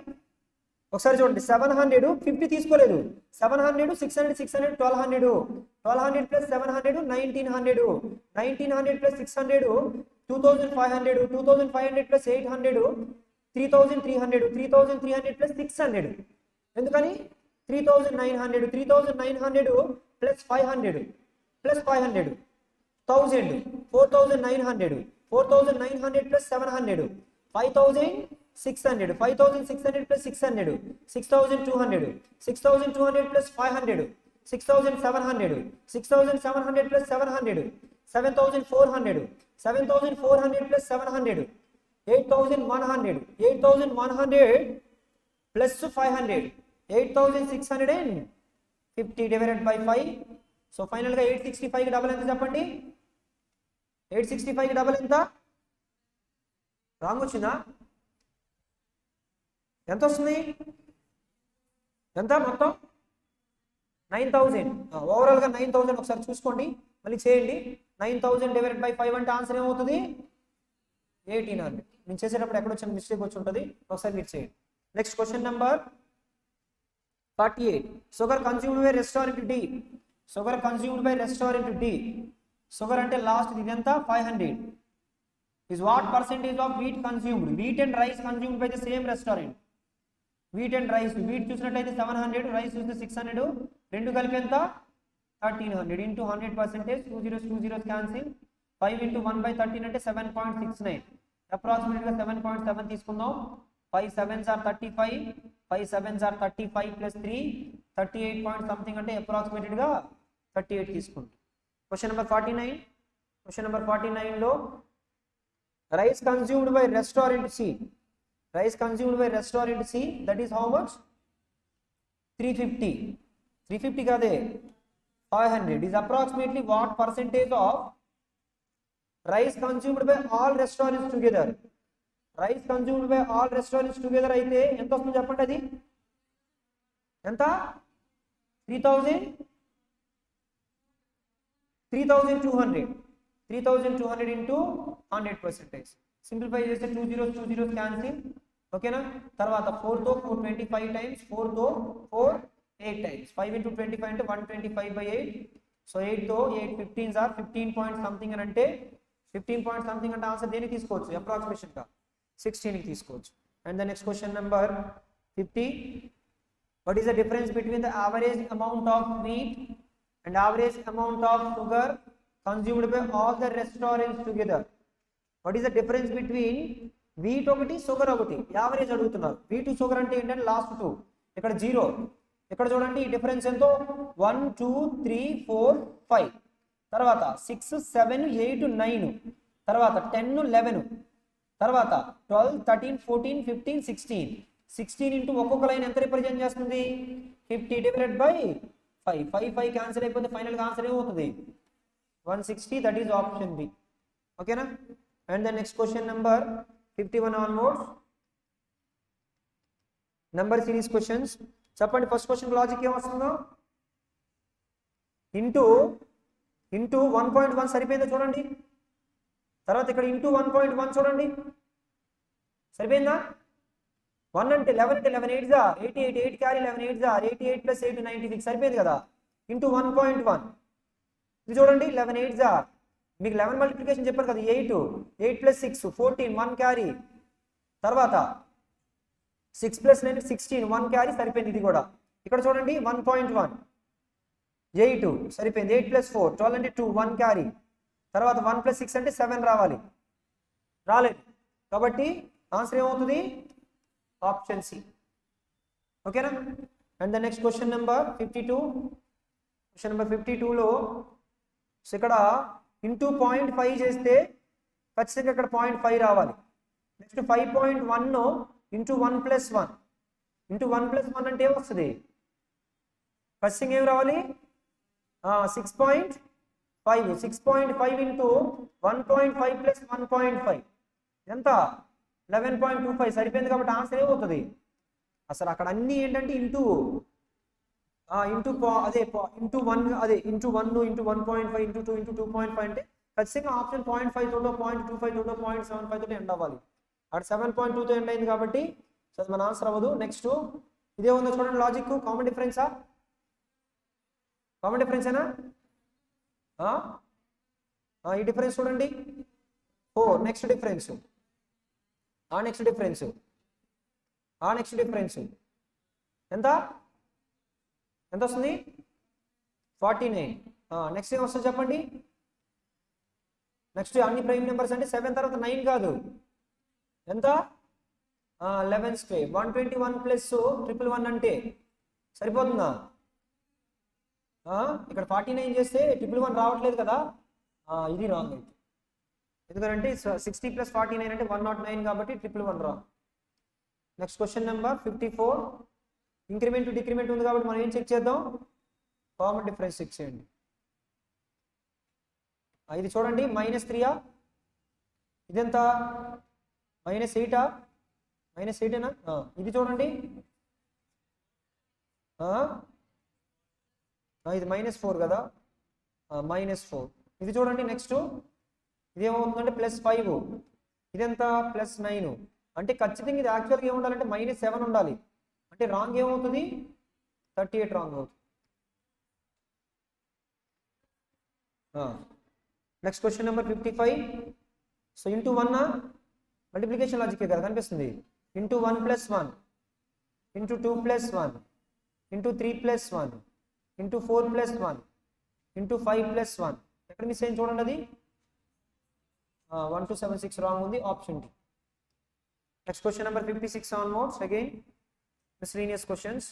ఒకసారి చూడండి. 700 50 తీసుకోలేదు. 700 600 600 1200, 1200 ప్లస్ 700 1900, 1900 ప్లస్ 600 2500, 2500 ప్లస్ 800 3300, 3300 ప్లస్ 600, ఎందుకని 3900, 3900 plus 500 plus 500 1000, 4900, 4900 plus 700 5600, 5600 plus 600 6200, 6200 plus 500 6700, 6700 plus 700 7400, 7400 plus 700 8100, 8100 plus 500 8650 divided by 5. So ఫైనల్గా 865కి డబల్ ఎంత చెప్పండి? 865కి డబల్ ఎంత? రాంగ్ వచ్చిందా? ఎంత వస్తుంది? ఎంత మొత్తం? 9000. ఓవరాల్గా 9000. ఒకసారి చూసుకోండి, మళ్ళీ చేయండి. 9000 డివైడెడ్ బై 5 అంటే ఆన్సర్ ఏమవుతుంది? 1800. నేను చేసేటప్పుడు ఎక్కడ వచ్చిన మిస్టేక్ వచ్చి ఉంటుంది, ఒకసారి మీరు చేయండి. Next question number 48, sugar consumed by restaurant D. Sugar consumed by restaurant D. Sugar అంటే లాస్ట్ ఇది ఎంత? 500. is what percentage of wheat consumed? Wheat and rice consumed by the same restaurant. Wheat and rice, wheat చూసినట్లయితే 700, rice చూస్తే 600, రెండు కలిపి ఎంత? 1300 into 100%, 2 zeros cancel, 5 into 1 by 13 అంటే 7.69, approximately 7.7 తీసుకుందాం. 5 7s are 35, 5 7s are 35 plus 3 38 point something అంటే approximately గా 38 తీసుకుంటాం. Question number 49. క్వశ్చన్ నెంబర్ 49 లో rice consumed by restaurant C. Rice consumed by restaurant C, that is how much? 350. 350 కాదే 500 is approximately what percentage of rice consumed by all restaurants together? Rice consumed by all restaurants together అయితే ఎంత వస్తుందో చెప్పండి. అది ఎంత? 3200 into 100%. సింప్లిఫై చేస్తే 2 zeros క్యాన్సిల్, ఓకేనా? తర్వాత 4తో 425 టైమ్స్, 4తో 4 8 టైమ్స్, 5 into 25 అంటే 125/8. సో 8తో 8 15s are 15 point something అని అంటే 15 point something అంటే ఆన్సర్ దేనికి తీసుకోవచ్చు? అప్రాక్సిమేషన్ గా 16కి తీసుకోవచ్చు. And the next question number 50, what is the difference between the average amount of wheat and average amount of sugar consumed by all the restaurants together? What is the difference between wheat ఒకటి షుగర్ ఒకటి? యావరేజ్ అడుగుతున్నారు. wheat షుగర్ అంటే ఏంటంటే లాస్ట్ 2, ఇక్కడ 0. ఇక్కడ చూడండి ఈ డిఫరెన్స్ ఎంతో 1 2 3 4 5, తర్వాత 6 7 8 9, తర్వాత 10 11, తర్వాత 12 13 14 15 16 16 ఇంటూ ఒక్కొక్క లైన్ ఎంత రిప్రజెంట్ చేస్తుంది 50 డివైడెడ్ బై 5 5 క్యాన్సిల్ అయిపోతే ఫైనల్గా ఆన్సర్ ఏమవుతుంది 160. That is option B. ఓకేనా. And the next question number 51 onwards number series questions. చెప్పండి ఫస్ట్ క్వశ్చన్ లాజిక్ ఏమొస్తుందో ఇంటూ 1.1 సరిపోయిందో చూడండి. తర్వాత ఇక్కడ ఇంటూ 1.1 చూడండి సరిపోయిందా. 1 అంటే 11 అంటే 11 8 88 8 క్యారీ 11 8 88 ప్లస్ 8 96 సరిపోయింది కదా. ఇంటూ 1.1 ఇది చూడండి 11 8 మీకు 11 మల్టిప్లికేషన్ చెప్పారు కదా 8 ప్లస్ 6 14 1 క్యారీ. తర్వాత 6 ప్లస్ 9 16 1 క్యారీ సరిపోయింది ఇది కూడా. ఇక్కడ చూడండి 1.1 8 సరిపోయింది 8 ప్లస్ 4 12 అంటే 2 1 క్యారీ. తర్వాత 1 ప్లస్ 6 అంటే 7 రావాలి రాలేదు కాబట్టి ఆన్సర్ ఏమవుతుంది ఆప్షన్ సి. ఓకేనా. And the next question number 52. Question number 52లో ఇక్కడ ఇంటూ 0.5 చేస్తే ఖచ్చితంగా ఇక్కడ 0.5 రావాలి. Next 5.1 into 1 plus 1 into 1 plus 1 అంటే ఏమొస్తుంది ఖచ్చితంగా ఏమి రావాలి 6.5 6.5 ఇంటూ 1.5 ప్లస్ 1.5 ఎంత 11.25 సరిపోయింది కాబట్టి ఆన్సర్ ఏమవుతుంది అసలు అక్కడ అన్ని ఏంటంటే ఇంటూ అదే ఇంటూ 1 అదే ఇంటూ 1 ఇంటూ 1.5 ఇంటూ 2 ఇంటూ 2.5 అంటే ఖచ్చితంగా ఆప్షన్ 0.5 తోటో 0.25 తోటో 0.75 తోటో ఎండ్ అవ్వాలి. అక్కడ 7.2తో ఎండ్ అయింది కాబట్టి సో మన ఆన్సర్ అవ్వదు. నెక్స్ట్ ఇదే ఉందో చూడండి లాజిక్. కామన్ డిఫరెన్సా కామన్ డిఫరెన్సేనా ఈ డిఫరెన్స్ చూడండి 4. Next difference next difference next difference ఎంత ఎంత వస్తుంది 49. నెక్స్ట్ ఏం వస్తుంది చెప్పండి. నెక్స్ట్ అన్ని ప్రైమ్ నెంబర్స్ అంటే 7 తర్వాత 9 కాదు ఎంత 11 స్క్వేర్ 121 ప్లస్ 111 అంటే సరిపోతుందా. ఇక్కడ 49 చేస్తే 111 రావట్లేదు కదా ఇది రాంగ్ అయితే ఎందుకంటే 60 ప్లస్ 49 అంటే 109 కాబట్టి 111 wrong. Next question number 54. Increment decrement ఉంది కాబట్టి మనం ఏం చెక్ చేద్దాం కామన్ డిఫరెన్స్ చెక్ చేయండి. ఇది చూడండి -3 ఇదెంత -8 -8ఏనా ఇది చూడండి ఇది -4 కదా -4 ఇది చూడండి. నెక్స్ట్ ఇది ఏమవుతుందంటే +5 ఇదెంత +9 అంటే ఖచ్చితంగా ఇది యాక్చువల్గా ఏముండాలంటే -7 ఉండాలి అంటే రాంగ్ ఏమవుతుంది 38 రాంగ్ అవుతుంది. Next question number 55. So into 1 multiplication లాజికే కదా కనిపిస్తుంది. Into 1 + 1 into 2 + 1 into 3 + 1 into 4 + 1 into 5 + 1 ఎక్కడ మిస్ అయింది చూడండి అది 1276 రాంగ్ ఉంది option D. Next question number 56 onwards again miscellaneous questions.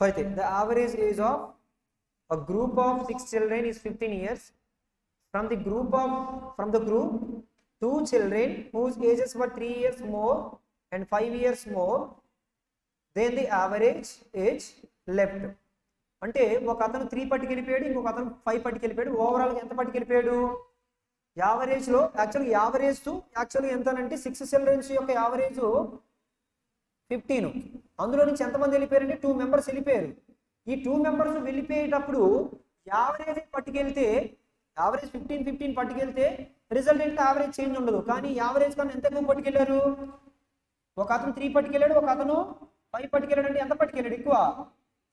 The average age of a group of 6 children is 15 years. From the group 2 children whose ages were 3 years more and 5 years more than the average age left. అంటే ఒక అతను 3 పట్టుకెళ్ళిపోయాడు ఇంకొక అతను 5 పట్టుకెళ్ళిపోయాడు ఓవరాల్గా ఎంత పట్టుకెళ్ళిపోయాడు యావరేజ్లో యాక్చువల్గా ఎంత అంటే 6 చిల్డ్రన్స్ యొక్క యావరేజ్ 15. అందులో నుంచి ఎంతమంది వెళ్ళిపోయారంటే 2 మెంబర్స్ వెళ్ళిపోయారు. ఈ 2 మెంబర్స్ వెళ్ళిపోయేటప్పుడు యావరేజ్ పట్టుకెళ్తే యావరేజ్ 15 పట్టుకెళ్తే రిజల్ట్ ఏంటంటే యావరేజ్ చేంజ్ ఉండదు. కానీ యావరేజ్ కన్నా ఎంత ఎక్కువ పట్టుకెళ్ళారు ఒక అతను 3 పట్టుకెళ్ళాడు ఒక అతను 5 పట్టుకెళ్ళాడు అంటే ఎంత పట్టుకెళ్ళాడు ఎక్కువ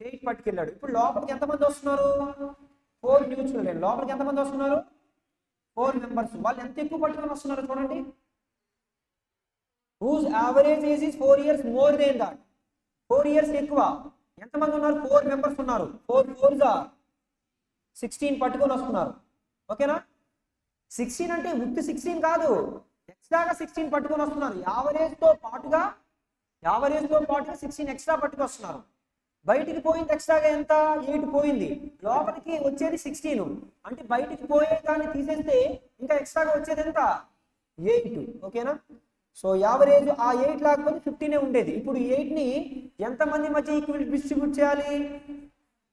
8 పట్టుకెళ్ళాడు. ఇప్పుడు లోపలికి ఎంతమంది వస్తున్నారు 4 న్యూ చిల్డ్రన్ లోపలికి ఎంతమంది వస్తున్నారు 4 మెంబర్స్ వాళ్ళు ఎంత ఎక్కువ పట్టుకొని వస్తున్నారు చూడండి. whose average age is 4 years more than that 4 years ఎక్కువ ఎంతమంది ఉన్నారు 4 మెంబర్స్ ఉన్నారు 4 4s 16 పట్టుకొని వస్తున్నారు. ఓకేనా 16 అంటే విత్ 16 కాదు ఎక్స్ట్రాగా 16 పట్టుకొని వస్తున్నారు. యావరేజ్ తో పాటుగా 16 ఎక్స్ట్రా పట్టుకొని వస్తున్నారు. బయటికి పోయింది ఎక్స్ట్రాగా ఎంత 8 పోయింది, లోపలికి వచ్చేది 16, అంటే బయటికి పోయే దాన్ని తీసేస్తే ఇంకా ఎక్స్ట్రాగా వచ్చేది ఎంత 8. ఓకేనా. సో యావరేజ్ ఆ 8 లేకపోతే 15 ఉండేది. ఇప్పుడు 8ని ఎంతమంది మధ్య ఈక్వల్ డిస్ట్రిబ్యూట్ చేయాలి?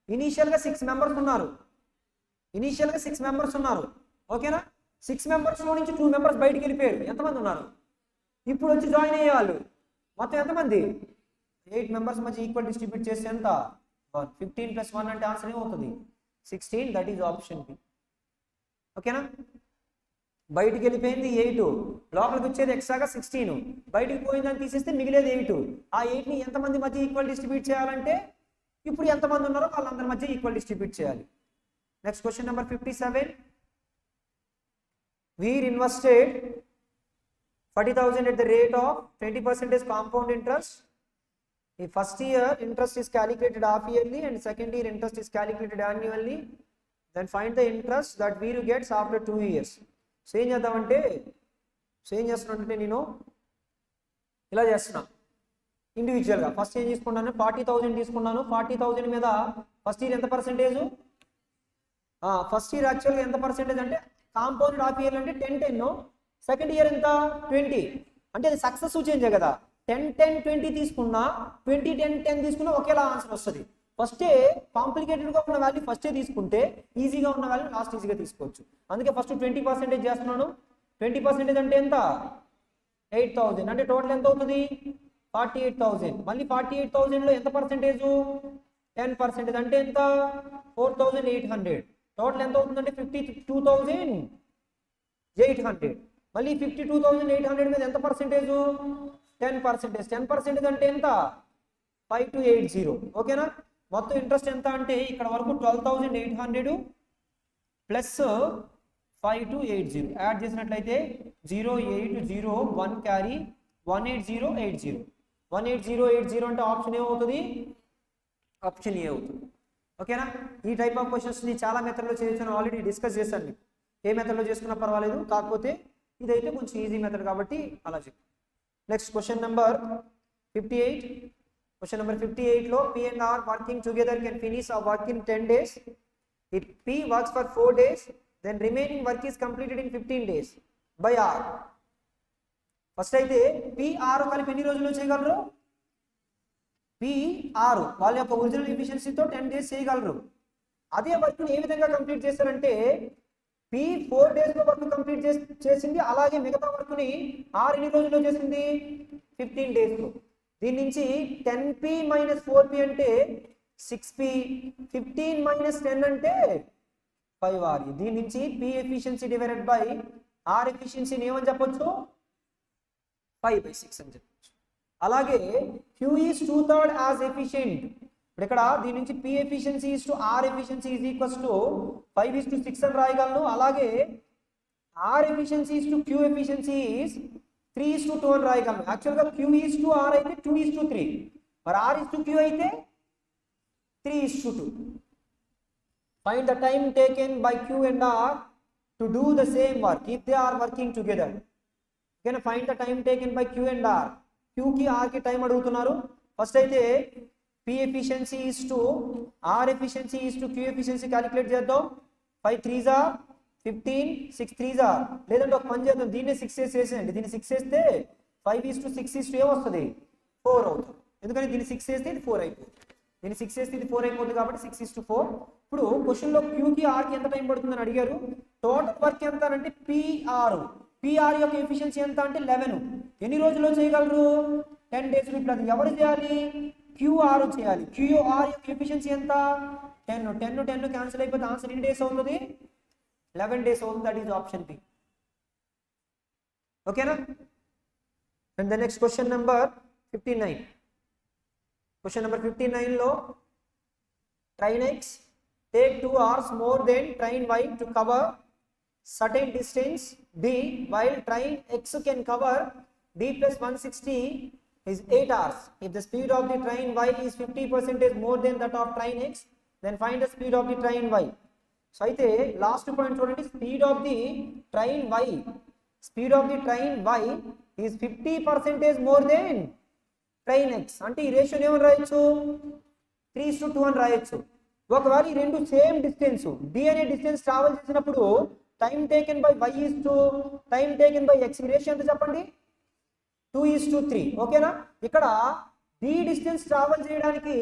ఇనీషియల్గా 6 మెంబర్స్ ఉన్నారు, ఓకేనా. 6 మెంబర్స్లో నుంచి 2 మెంబర్స్ బయటికి వెళ్ళిపోయారు, ఎంతమంది ఉన్నారు? ఇప్పుడు వచ్చి జాయిన్ అయ్యే వాళ్ళు మొత్తం ఎంతమంది? 8 మెంబర్స్ మధ్య ఈక్వల్ డిస్ట్రిబ్యూట్ చేస్తే ఎంత? 15 + 1 అంటే ఆన్సర్ ఏమవుతుంది? 16. That is option B. ఓకేనా. బయటికి వెళ్ళిపోయింది 8, లోపలికి వచ్చేది ఎక్స్ట్రాగా 16, బయటికి పోయిందని తీసేస్తే మిగిలేది 8. ఆ 8ని ఎంతమంది మధ్య ఈక్వల్ డిస్ట్రిబ్యూట్ చేయాలంటే ఇప్పుడు ఎంతమంది ఉన్నారో వాళ్ళందరి మధ్య ఈక్వల్ డిస్ట్రిబ్యూట్ చేయాలి. Next question number 57. Veer invested 40,000 at the rate of 20% compound interest. The first year interest is calculated half yearly and second year interest is calculated annually. Then find the interest that Veer gets after 2 years. So ఏం చేద్దామంటే నేను ఇలా చేస్తున్నా ఇండివిజువల్గా. ఫస్ట్ ఏం తీసుకున్నాను? 40,000 తీసుకున్నాను. 40,000 మీద ఫస్ట్ ఇయర్ ఎంత పర్సెంటేజ్? ఫస్ట్ ఇయర్ యాక్చువల్గా ఎంత పర్సెంటేజ్ అంటే కాంపౌండ్ హాఫ్ ఇయర్ అంటే 10-10, సెకండ్ ఇయర్ ఎంత 20, అంటే అది సక్సెస్ చేంజే కదా. 10-10-20 తీసుకున్నా 20-10-10 తీసుకున్నా ఒకేలా ఆన్సర్ వస్తుంది. ఫస్టే కాంప్లికేటెడ్గా ఉన్న వాల్యూ ఫస్టే తీసుకుంటే ఈజీగా ఉన్న వాల్యూ లాస్ట్ ఈజీగా తీసుకోవచ్చు. అందుకే ఫస్ట్ 20% చేస్తున్నాను. 20% అంటే ఎంత? 8,000, అంటే టోటల్ ఎంత అవుతుంది? 48,000. మళ్ళీ 48,000లో ఎంత పర్సెంటేజ్? 10%, అంటే ఎంత? 4,800. టోటల్ ఎంత అవుతుందంటే 52,800. మళ్ళీ 52,800 మీద ఎంత పర్సెంటేజ్? 10%. 10% అంటే ఎంత? 5280. ఓకేనా. మొత్తం ఇంట్రెస్ట్ ఎంత అంటే ఇక్కడ వరకు 12,800 ప్లస్ 5280 యాడ్ చేసినట్లయితే 0801 క్యారీ 18080. 18080 అంటే ఆప్షన్ ఏమవుతుంది? ఆప్షన్ ఏ అవుతుంది. ఓకేనా. ఈ టైప్ ఆఫ్ క్వశ్చన్స్ని చాలా మెథడ్లో చేయొచ్చు, ఆల్రెడీ డిస్కస్ చేశాను. ఏ మెథడ్లో చేసుకున్నా పర్వాలేదు, కాకపోతే ఇదైతే కొంచెం ఈజీ మెథడ్ కాబట్టి అలా చెప్పు. Next question number 58. Question number 58లో P and R working together can finish a work in 10 days. If P works for 4 days, then remaining work is completed in 15 days by R. First అయితే PR కలిపి ఎన్ని రోజుల్లో చేయగలరు? PR వాళ్ళ యొక్క ఒరిజినల్ ఎఫిషియన్సీతో 10 days చేయగలరు. అదే వర్క్ని ఏ విధంగా కంప్లీట్ చేస్తారంటే P 4 daysలో వర్క్ కంప్లీట్ చేసింది, అలాగే మిగతా వర్క్ని R ఎన్ని రోజుల్లో చేసింది? 15 daysలో. దీని నుంచి 10P - 4P అంటే 6P, 15 - 10 అంటే 5R. దీని నుంచి P efficiency divided by R ఎఫిషియన్సీని ఏమని చెప్పొచ్చు? 5/6 అని చెప్పొచ్చు. అలాగే Q is 2/3 as efficient. ఇప్పుడు ఇక్కడ దీని నుంచి P efficiency is to R efficiency is equals to 5:6 అని రాయగలను. అలాగే R efficiency is to Q efficiency is 3:2 అని రాయగలను. యాక్చువల్గా Q ఈస్ టు R అయితే 2:3, మరి R ఈస్ టు Q అయితే 3:2. Find the time taken by Q and R to do the same work if they are working together. Can find the time taken by Q and R. Q కి R కి టైం అడుగుతున్నారు. ఫస్ట్ అయితే P efficiency is to R efficiency is to Q efficiency calculate చేద్దాం. 5 3s are 15, 6 3s are, లేదంటే ఒక పని చేద్దాం, దీన్ని 6 చేసేయండి. దీన్ని 6 చేస్తే 5:6 ఏమొస్తుంది? 4 అవుతుంది. ఎందుకంటే దీన్ని 6 చేస్తే ఇది 4 అయిపోతుంది. దీన్ని 6 చేస్తే ఇది 4 అయిపోతుంది కాబట్టి 6:4. ఇప్పుడు క్వశ్చన్లో Qకి Rకి ఎంత టైం పడుతుందని అడిగారు. టోటల్ వర్క్ ఎంత అంటే PR యొక్క ఎఫిషియన్సీ ఎంత అంటే 11. ఎన్ని రోజుల్లో చేయగలరు? 10 days. ఇప్పుడు అది ఎవరు చేయాలి? QR చేయాలి. QR యొక్క ఎఫిషియన్సీ ఎంత? 10 క్యాన్సిల్ అయిపోతే ఆన్సర్ ఎన్ని డేస్ అవుతుంది? 11 days అవుతుంది. That is option B. ఓకేనా. And the next question number 59. Question number 59లో train X take 2 hours more than train Y to cover certain distance D, while train X can cover D plus 160 is 8 hours. If the speed of the train Y is 50% more than that of train X, then find the speed of the train Y. So అయితే లాస్ట్ పాయింట్ చూడండి, speed of the train Y, speed of the train Y is 50% more than train X. అంటే ఈ రేషియోని ఏమని రాయొచ్చు? 3:2 అని రాయొచ్చు. ఒకవేళ ఈ రెండు సేమ్ డిస్టెన్స్ d అనే డిస్టెన్స్ ట్రావెల్ చేసినప్పుడు time taken by y is to time taken by x ratio ఎంత చెప్పండి? 2:3. ఓకేనా? ఇక్కడ d డిస్టెన్స్ ట్రావెల్ చేయడానికి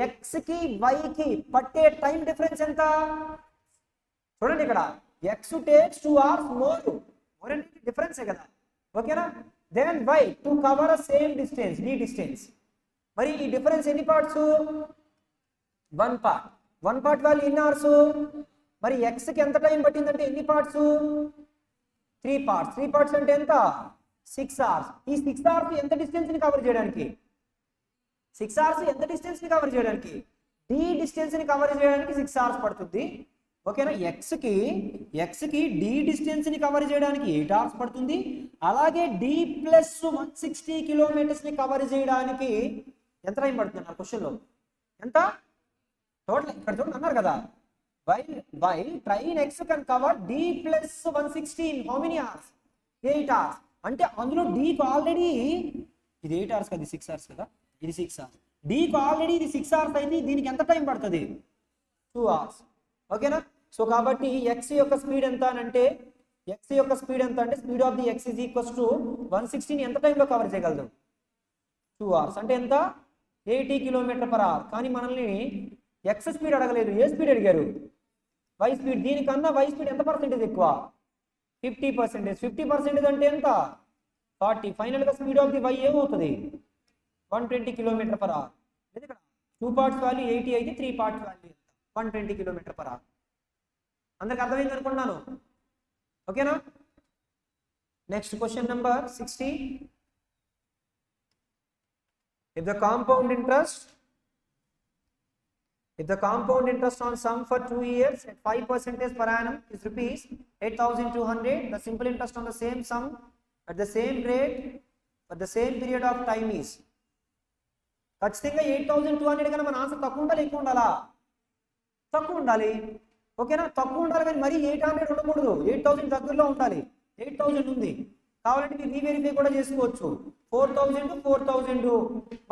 x కి y కి పట్టే టైం డిఫరెన్స్ ఎంత? చూడండి ఇక్కడ x takes 2 hours more. రెండింటి డిఫరెన్సే కదా. ఓకేనా? Then y to cover a same distance d distance. మరి ఈ డిఫరెన్స్ ఎన్ని పార్ట్స్? 1 పార్ట్. 1 పార్ట్ వాల్యూ ఎన్ని అవర్స్? మరి x కి ఎంత టైం పట్టిందంటే ఎన్ని పార్ట్స్? 3 పార్ట్స్. 3 పార్ట్స్ అంటే ఎంత? 6 అవర్స్. ఈ 6 అవర్స్ ఎంత డిస్టెన్స్ ని కవర్ చేయడానికి? 6 అవర్స్ ఎంత డిస్టెన్స్ ని కవర్ చేయడానికి? d డిస్టెన్స్ ని కవర్ చేయడానికి 6 అవర్స్ పడుతుంది. ఓకేనా? x కి d డిస్టెన్స్ ని కవర్ చేయడానికి 8 అవర్స్ పడుతుంది. అలాగే d ప్లస్ 160 కిలోమీటర్స్ ని కవర్ చేయడానికి ఎంత టైం పడుతుంది అన్నారు క్వశ్చన్లో? ఎంత టోటల్? ఇక్కడ చూడండి అన్నారు కదా, while train x can cover d plus 160 in how many hours? 8 hours. అంటే అందులో d కి ఆల్రెడీ ఇది 8 అవర్స్ కదా, 6 అవర్స్ కదా, ఇది 6 అవర్స్. d కి ఆల్రెడీ ఇది 6 అవర్స్ అయితే దీనికి ఎంత టైం పడుతుంది? 2 అవర్స్. ఓకేనా? సో కాబట్టి x యొక్క స్పీడ్ ఎంత అంటే speed of the x is equals to 160 ని ఎంత టైంలో కవర్ చేయగలదు? 2 అవర్స్. అంటే ఎంత? 80 km/h. కానీ మనల్ని x స్పీడ్ అడగలేదు, ఏ స్పీడ్ అడిగారు? y speed. దీనికన్నా y స్పీడ్ ఎంత పర్సెంటేజ్ ఎక్కువ? 50%. 50% అంటే ఎంత? 40. ఫైనల్ గా స్పీడ్ ఆఫ్ ది y ఏమవుతుంది? 120 km/h. ఇక్కడ 2 పార్ట్స్ వాల్యూ 80 అయితే 3 పార్ట్స్ వాల్యూ 120 km/h. అందరికి అర్థమైంది అనుకుంటున్నాను. ఓకేనా? Next question number 60. If the compound interest on sum for 2 years at 5% per annum is rupees 8,200, the simple interest on the same sum at the same rate for the same period of time is. ఖచ్చితంగా 8,200 కన్నా మన ఆన్సర్ తక్కువ ఉండాలి, ఎక్కువ ఉండాలా? తక్కువ ఉండాలి. ఓకేనా? తక్కువ ఉండాలి, కానీ మరీ 800 ఉండకూడదు. 8,000 దగ్గరలో ఉండాలి. 8,000 ఉంది. కావాలంటే మీరు రీవెరిఫై కూడా చేసుకోవచ్చు. 4,000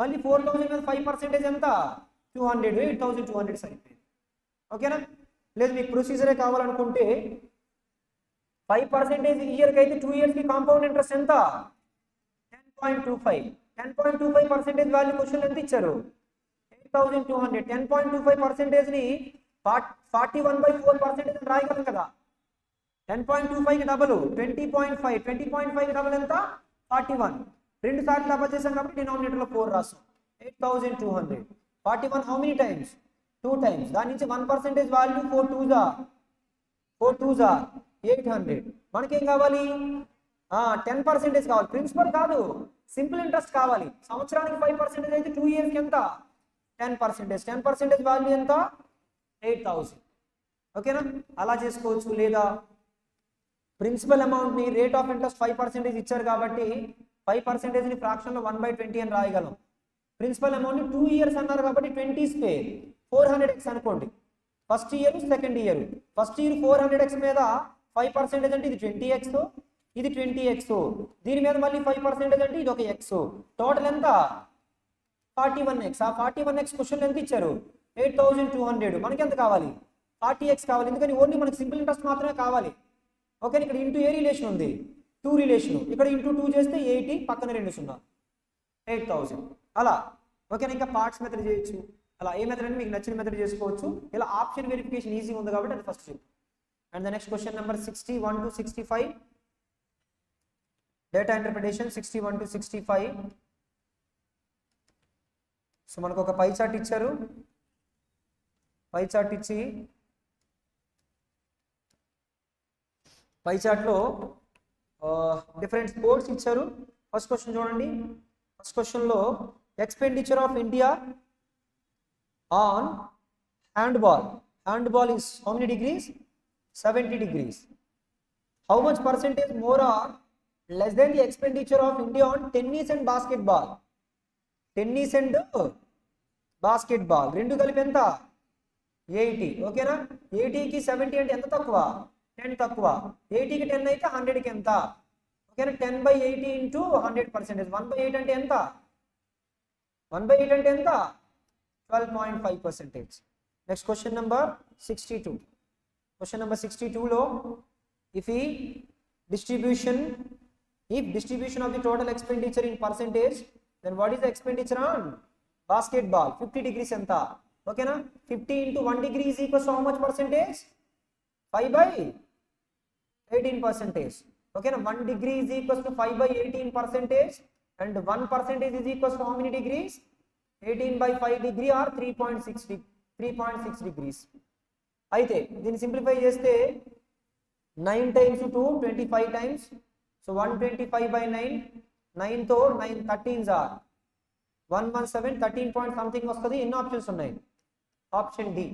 మళ్ళీ 4,000 మీద 5% ఎంత? 200. 8,200 సరిపోయింది. ఓకేనా? లేదు మీకు ప్రొసీజరే కావాలనుకుంటే 5% ఇయర్కి అయితే 2 ఇయర్స్కి కాంపౌండ్ ఇంట్రెస్ట్ ఎంత? 10.25. 10.25% వాల్యూ క్వశ్చన్ ఎంత ఇచ్చారు? 8,200. 10.25% ని 41/4% రాయగలం కదా. 10.25 కి డబుల్ 20.5. 20.5 కి డబుల్ ఎంత? 41. 2 సార్లు డబుల్ చేసాం కాబట్టి డినామినేటర్ లో 4 రాస్తాం. 8,200. 41 how many times? 2 times. దాని నుంచి 1% వాల్యూ 4 2s are 800. మనకేం కావాలి? 10% కావాలి. ప్రిన్సిపల్ కాదు, సింపుల్ ఇంట్రెస్ట్ కావాలి. సంవత్సరానికి 5% అయితే 2 ఇయర్స్కి ఎంత? 10%. 10% వాల్యూ ఎంత? 8,000. ఓకేనా? అలా చేసుకోవచ్చు. లేదా ప్రిన్సిపల్ అమౌంట్ ని రేట్ ఆఫ్ ఇంట్రెస్ట్ 5% ఇచ్చారు కాబట్టి 5% ని ఫ్రాక్షన్ లో 1/20 అని రాయగలం. ప్రిన్సిపల్ అమౌంట్ ని 2 ఇయర్స్ అన్నారు కాబట్టి 20 స్క్వేర్ 400x అనుకోండి. First year second year. First year 400x మీద 5% అంటే ఇది 20x, ఇది 20x. దీని మీద మళ్ళీ 5% అంటే ఇది ఒక x. టోటల్ ఎంత? 41x. ఆ 41x క్వశ్చన్ ఎంత ఇచ్చారు? 8,200. మనకి ఎంత కావాలి? 40x కావాలి. ఎందుకని ఓన్లీ మనకి సింపుల్ ఇంట్రెస్ట్ మాత్రమే కావాలి. ఓకే, ఇక్కడ ఇంటూ ఏ రిలేషన్ ఉంది? 2 రిలేషన్. ఇక్కడ ఇంటూ 2 చేస్తే 80, పక్కన 2 0, 8,000. అలా. ఓకేనా? ఇంకా పార్ట్స్ మెథడ్ చేయొచ్చు. అలా ఏ మెథడ్ అంటే మీకు నచ్చిన మెథడ్ చేసుకోవచ్చు. ఇలా ఆప్షన్ వెరిఫికేషన్ ఈజీ ఉంది కాబట్టి అది ఫస్ట్ చెప్పు. And the next question number 61 to 65. Data interpretation 61 to 65. So మనకు ఒక పై చార్ట్ ఇచ్చారు. పై చార్ట్ ఇచ్చి పై చార్ట్లో డిఫరెంట్ స్పోర్ట్స్ ఇచ్చారు. ఫస్ట్ క్వశ్చన్ చూడండి. ఫస్ట్ క్వశ్చన్లో expenditure of India on handball is how many degrees? 70 degrees. How much percentage more or less than the expenditure of India on tennis and basketball? Tennis and basketball రెండు కలిపి ఎంత? 80. ఓకేనా? 80కి 70 అంటే ఎంత తక్కువ? 10 తక్కువ. 80కి 10 అయితే 100కి ఎంత? ఓకేనా? 10/80 into 100%. 1/8 అంటే ఎంత? 1/8 అంటే ఎంత? 12.5 percentage. Next question number 62. Question number 62 lo, if distribution of the total expenditure in percentage, then what is the expenditure on basketball? 50 degrees enta, okay na? 50 into 1 degree is equals to how much percentage? 5 by 18 percentage, okay na? 1 degree is equals to 5 by 18 percentage, and 1 percentage is equals to how many degrees? 18 by 5 degree or 3.6 degrees. అయితే దీన్ని సింప్లిఫై చేస్తే 9 times 2 25 times, so 125 by 9, 9 తో 9 13s are 117, 13 point something వస్తుంది. ఎన్ని ఆప్షన్స్ ఉన్నాయి? Option D.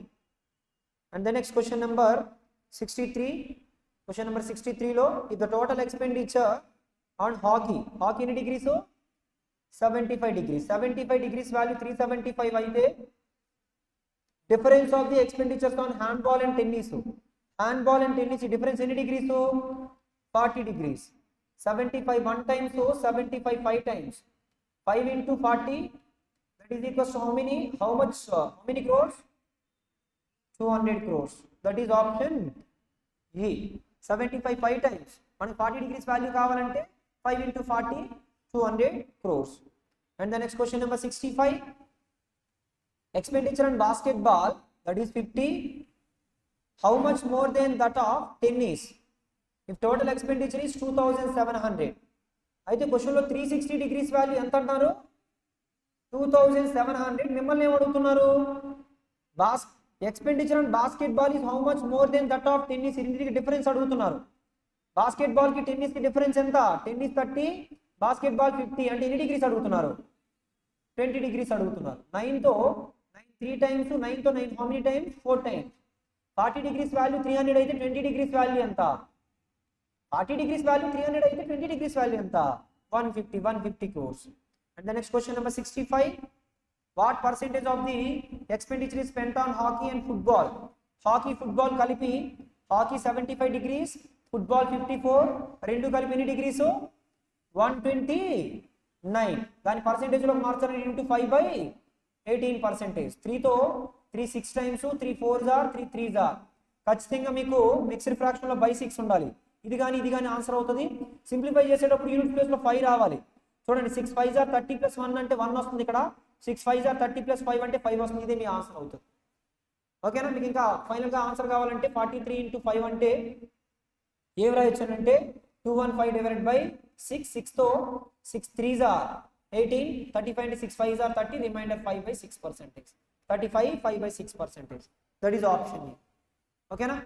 And the next question number 63. Question number 63 లో if the total expenditure on hockey ఎన్ని డిగ్రీస్? 75 degrees. 75 degrees value 375 అయితే difference of the expenditures on handball and tennis difference ఎన్ని degrees? 40 degrees. 75 1 times, so 75 5 times, 5 into 40, that is equals to how many crores? 200 crores. That is option E. 75 5 times మనకి 40 degrees value కావాలంటే 5 into 40, 200 crores. And the next question number 65. Expenditure on basketball, that is 50. How much more than that of tennis? If total expenditure is 2700. అయితే క్వశ్చన్ లో 360 degrees వాల్యూ ఎంత అంటారు? 2700. మిమ్మల్ని ఏం అడుగుతున్నారు? Expenditure on basketball is how much more than that of tennis. ఇంటికి డిఫరెన్స్ అడుగుతున్నారు. బాస్కెట్బాల్ కి టెన్నిస్ కి డిఫరెన్స్ ఎంత? Tennis 30, basketball 50. అంటే ఎన్ని డిగ్రీస్ అడుగుతున్నారు? 20 degrees అడుగుతున్నారు. 9 తో 9 3 times, 9 తో 9 how many times? 4 times. 40 degrees value 300 అయితే 20 degrees వాల్యూ ఎంత? 40 degrees value 300 అయితే 20 degrees value ఎంత? 150 crores. And the next question number 65. What percentage of the expenditure is spent on hockey and football? Hockey football కలిపి, hockey 75 degrees, football 54, రెండు కలిపి ఎన్ని degrees? 129. దాని పర్సెంటేజ్ లో మార్చాలి into 5 by 18 percentage. 3 తో 3 6 times, 3 4s are 3 3s are. ఖచ్చితంగా మీకు మిక్స్డ్ ఫ్రాక్షన్ లో by 6 ఉండాలి. ఇది కానీ ఆన్సర్ అవుతుంది. సింప్లిఫై చేసేటప్పుడు యూనిట్ ప్లేస్ లో 5 రావాలి. చూడండి 6 5s are 30 plus 1 అంటే 1 వస్తుంది. ఇక్కడ 6 5s are 30 plus 5 అంటే 5 వస్తుంది. ఇది మీ ఆన్సర్ అవుతుంది. ఓకేనా? మీకు ఇంకా ఫైనల్ గా ఆన్సర్ కావాలంటే 43 into 5 అంటే ఏం రాయొచ్చు అంటే 215 divided by 6. 6 తో 6 3s are 18, 35 into 6 5s are 30, remainder 5 by 6 percentage. 35 5 by 6 percentage. That is option E. ఓకేనా?